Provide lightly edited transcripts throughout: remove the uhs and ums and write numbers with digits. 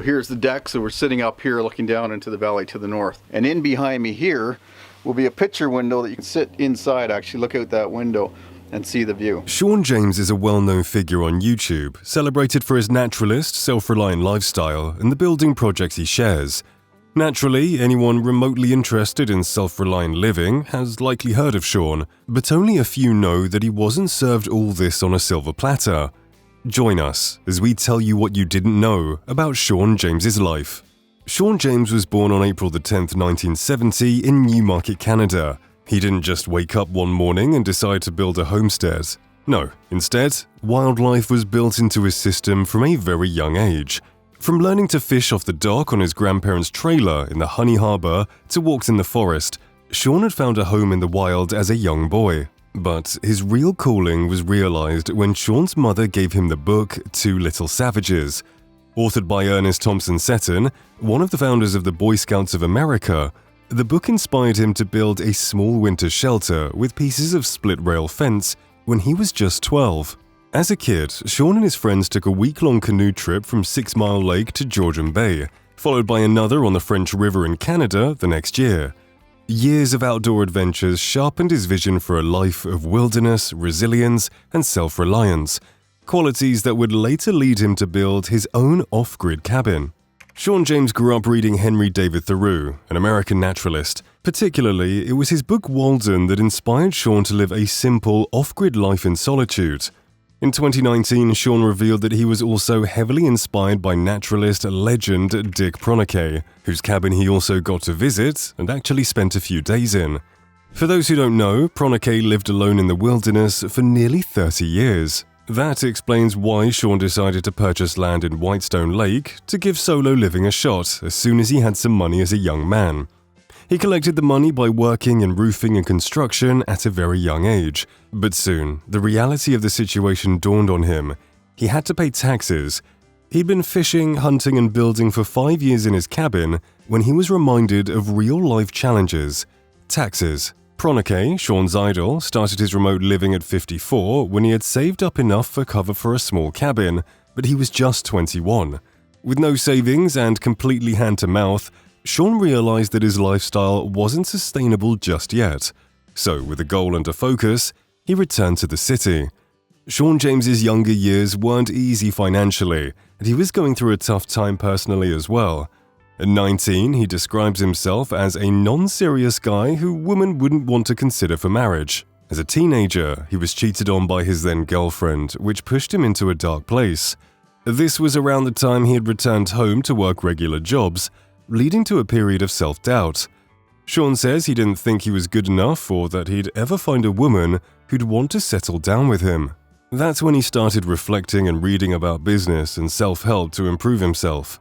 here's the deck. So we're sitting up here looking down into the valley to the north. And in behind me here will be a picture window that you can sit inside, actually look out that window and see the view. Shawn James is a well-known figure on YouTube, celebrated for his naturalist, self-reliant lifestyle and the building projects he shares. Naturally, anyone remotely interested in self-reliant living has likely heard of Shawn, but only a few know that he wasn't served all this on a silver platter. Join us as we tell you what you didn't know about Shawn James's life. Shawn James was born on April 10, 1970 in Newmarket, Canada. He didn't just wake up one morning and decide to build a homestead. No, instead, wildlife was built into his system from a very young age. From learning to fish off the dock on his grandparents' trailer in the Honey Harbor to walks in the forest, Shawn had found a home in the wild as a young boy. But his real calling was realized when Shawn's mother gave him the book Two Little Savages. Authored by Ernest Thompson Seton, one of the founders of the Boy Scouts of America, the book inspired him to build a small winter shelter with pieces of split-rail fence when he was just 12. As a kid, Shawn and his friends took a week-long canoe trip from 6 Mile Lake to Georgian Bay, followed by another on the French River in Canada the next year. Years of outdoor adventures sharpened his vision for a life of wilderness, resilience, and self-reliance, qualities that would later lead him to build his own off-grid cabin. Shawn James grew up reading Henry David Thoreau, an American naturalist. Particularly, it was his book Walden that inspired Shawn to live a simple, off-grid life in solitude. In 2019, Shawn revealed that he was also heavily inspired by naturalist legend Dick Proenneke, whose cabin he also got to visit and actually spent a few days in. For those who don't know, Proenneke lived alone in the wilderness for nearly 30 years. That explains why Shawn decided to purchase land in Whitestone Lake to give solo living a shot as soon as he had some money as a young man. He collected the money by working in roofing and construction at a very young age, but soon the reality of the situation dawned on him. He had to pay taxes. He'd been fishing, hunting and building for 5 years in his cabin when he was reminded of real-life challenges. Taxes. Proenneke, Shawn's idol, started his remote living at 54 when he had saved up enough for cover for a small cabin, but he was just 21. With no savings and completely hand-to-mouth, Shawn realized that his lifestyle wasn't sustainable just yet. So, with a goal and a focus, he returned to the city. Shawn James's younger years weren't easy financially, and he was going through a tough time personally as well. At 19, he describes himself as a non-serious guy who women wouldn't want to consider for marriage. As a teenager, he was cheated on by his then-girlfriend, which pushed him into a dark place. This was around the time he had returned home to work regular jobs, leading to a period of self-doubt. Shawn says he didn't think he was good enough or that he'd ever find a woman who'd want to settle down with him. That's when he started reflecting and reading about business and self-help to improve himself.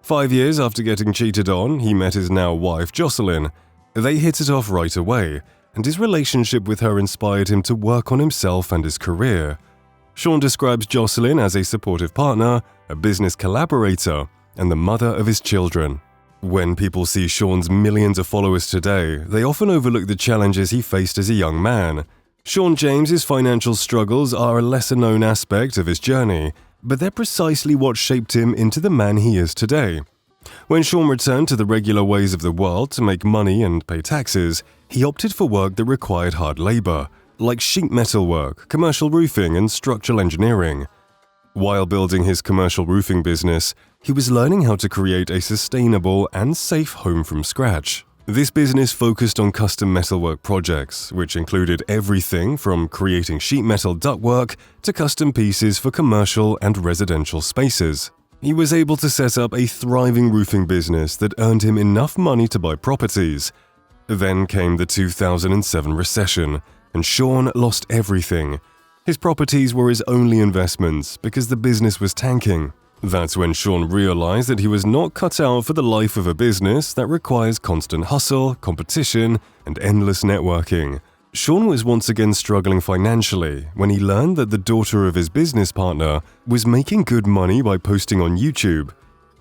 5 years after getting cheated on, he met his now wife, Jocelyn. They hit it off right away, and his relationship with her inspired him to work on himself and his career. Shawn describes Jocelyn as a supportive partner, a business collaborator, and the mother of his children. When people see Shawn's millions of followers today, they often overlook the challenges he faced as a young man. Shawn James's financial struggles are a lesser-known aspect of his journey, but they're precisely what shaped him into the man he is today. When Shawn returned to the regular ways of the world to make money and pay taxes, he opted for work that required hard labor, like sheet metal work, commercial roofing, and structural engineering. While building his commercial roofing business, he was learning how to create a sustainable and safe home from scratch. This business focused on custom metalwork projects, which included everything from creating sheet metal ductwork to custom pieces for commercial and residential spaces. He was able to set up a thriving roofing business that earned him enough money to buy properties. Then came the 2007 recession, and Shawn lost everything. His properties were his only investments because the business was tanking. That's when Shawn realized that he was not cut out for the life of a business that requires constant hustle, competition, and endless networking. Shawn was once again struggling financially when he learned that the daughter of his business partner was making good money by posting on YouTube.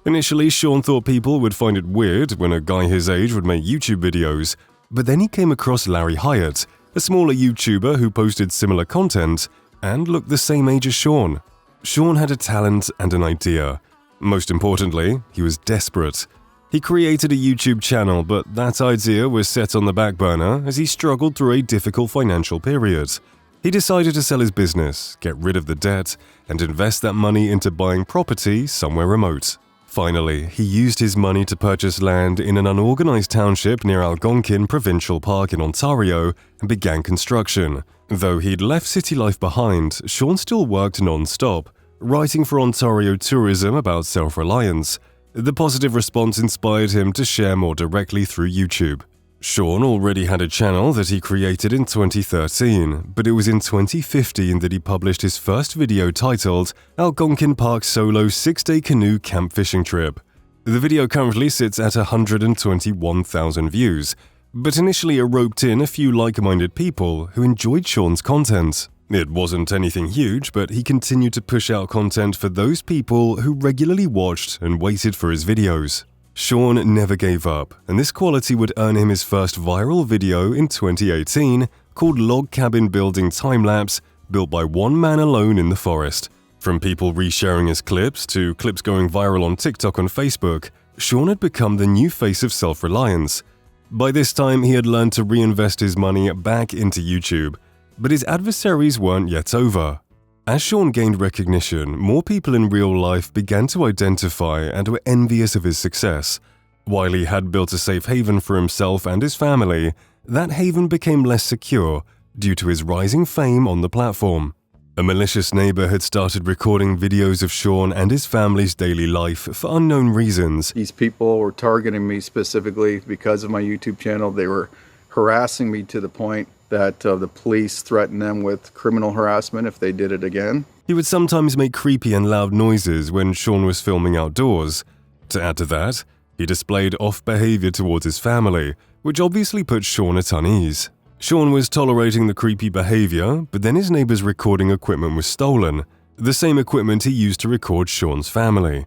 Initially, Shawn thought people would find it weird when a guy his age would make YouTube videos, but then he came across Larry Hyatt, a smaller YouTuber who posted similar content and looked the same age as Shawn. Shawn had a talent and an idea. Most importantly, he was desperate. He created a YouTube channel, but that idea was set on the back burner as he struggled through a difficult financial period. He decided to sell his business, get rid of the debt, and invest that money into buying property somewhere remote. Finally, he used his money to purchase land in an unorganized township near Algonquin Provincial Park in Ontario and began construction. Though he'd left city life behind, Shawn still worked non-stop, writing for Ontario Tourism about self-reliance. The positive response inspired him to share more directly through YouTube. Shawn already had a channel that he created in 2013, but it was in 2015 that he published his first video titled Algonquin Park Solo 6-Day Canoe Camp Fishing Trip. The video currently sits at 121,000 views, but initially it roped in a few like-minded people who enjoyed Shawn's content. It wasn't anything huge, but he continued to push out content for those people who regularly watched and waited for his videos. Shawn never gave up, and this quality would earn him his first viral video in 2018 called Log Cabin Building Time-Lapse, built by one man alone in the forest. From people resharing his clips to clips going viral on TikTok and Facebook, Shawn had become the new face of self-reliance. By this time, he had learned to reinvest his money back into YouTube, but his adversaries weren't yet over. As Shawn gained recognition, more people in real life began to identify and were envious of his success. While he had built a safe haven for himself and his family, that haven became less secure due to his rising fame on the platform. A malicious neighbor had started recording videos of Shawn and his family's daily life for unknown reasons. These people were targeting me specifically because of my YouTube channel. They were harassing me to the point that the police threatened them with criminal harassment if they did it again. He would sometimes make creepy and loud noises when Shawn was filming outdoors. To add to that, he displayed off behavior towards his family, which obviously put Shawn at unease. Shawn was tolerating the creepy behavior, but then his neighbor's recording equipment was stolen, the same equipment he used to record Shawn's family.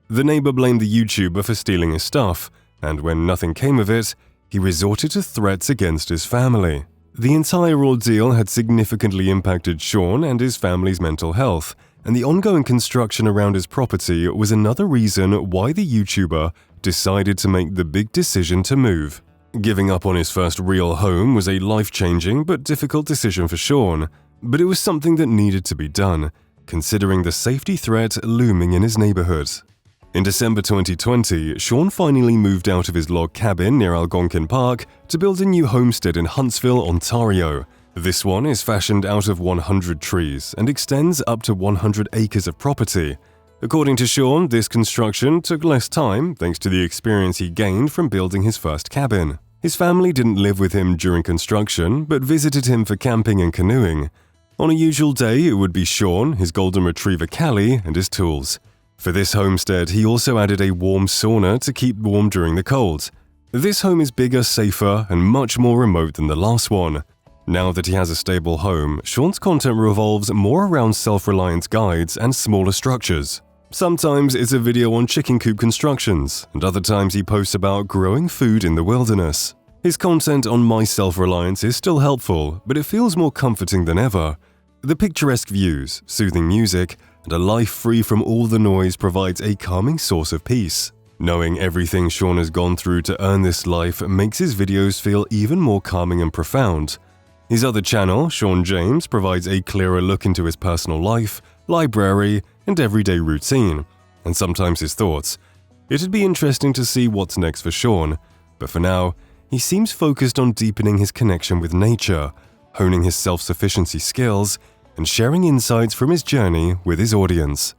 The neighbor blamed the YouTuber for stealing his stuff, and when nothing came of it, he resorted to threats against his family. The entire ordeal had significantly impacted Shawn and his family's mental health, and the ongoing construction around his property was another reason why the YouTuber decided to make the big decision to move. Giving up on his first real home was a life-changing but difficult decision for Shawn, but it was something that needed to be done, considering the safety threat looming in his neighborhood. In December 2020, Shawn finally moved out of his log cabin near Algonquin Park to build a new homestead in Huntsville, Ontario. This one is fashioned out of 100 trees and extends up to 100 acres of property. According to Shawn, this construction took less time thanks to the experience he gained from building his first cabin. His family didn't live with him during construction, but visited him for camping and canoeing. On a usual day, it would be Shawn, his golden retriever Callie, and his tools. For this homestead, he also added a warm sauna to keep warm during the cold. This home is bigger, safer, and much more remote than the last one. Now that he has a stable home, Shawn's content revolves more around self-reliance guides and smaller structures. Sometimes it's a video on chicken coop constructions, and other times he posts about growing food in the wilderness. His content on My Self-Reliance is still helpful, but it feels more comforting than ever. The picturesque views, soothing music, and a life free from all the noise provides a calming source of peace. Knowing everything Shawn has gone through to earn this life makes his videos feel even more calming and profound. His other channel, Shawn James, provides a clearer look into his personal life, library, and everyday routine, and sometimes his thoughts. It'd be interesting to see what's next for Shawn, but for now, he seems focused on deepening his connection with nature, honing his self-sufficiency skills, and sharing insights from his journey with his audience.